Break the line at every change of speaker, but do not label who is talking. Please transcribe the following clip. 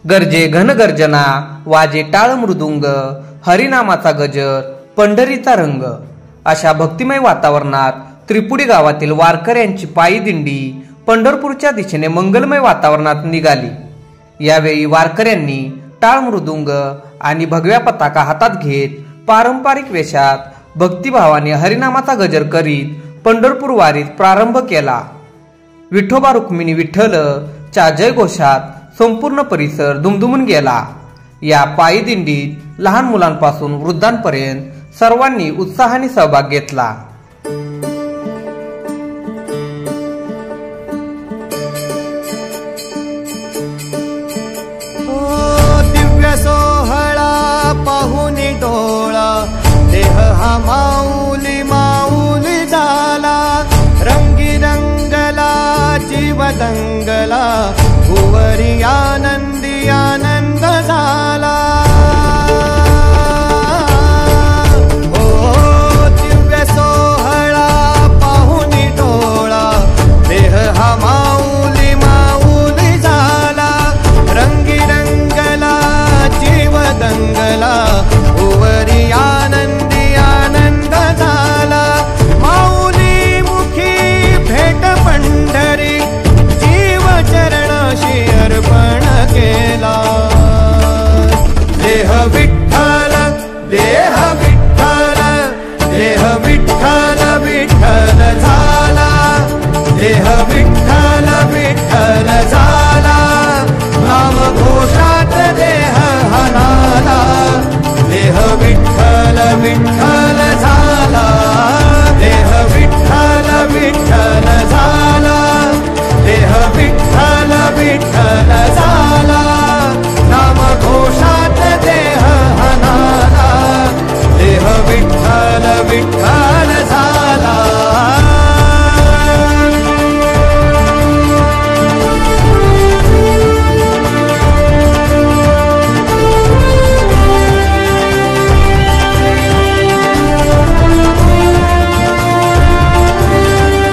गरजे घनगर्जना, वाजे टाळ मृदुंग, हरिनामाचा गजर, पंढरीचा रंग अशा भक्तिमय वातावरणात त्रिपुडी गावातील वारकऱ्यांची पायी दिंडी पंढरपूरच्या दिशेने मंगलमय वातावरणात निघाली। यावेळी वारकऱ्यांनी टाळ मृदुंग आणि भगव्या पताका हातात घेत पारंपरिक वेशात भक्तिभावाने हरिनामाचा गजर करीत पंढरपूर वारीत प्रारंभ केला। विठोबा रुक्मिणी विठ्ठल च्या जयघोषात संपूर्ण परिसर दुमदुमून गेला। या पायी दिंडीत लहान मुलांपासून वृद्धांपर्यंत सर्वांनी उत्साहाने सहभाग घेतला।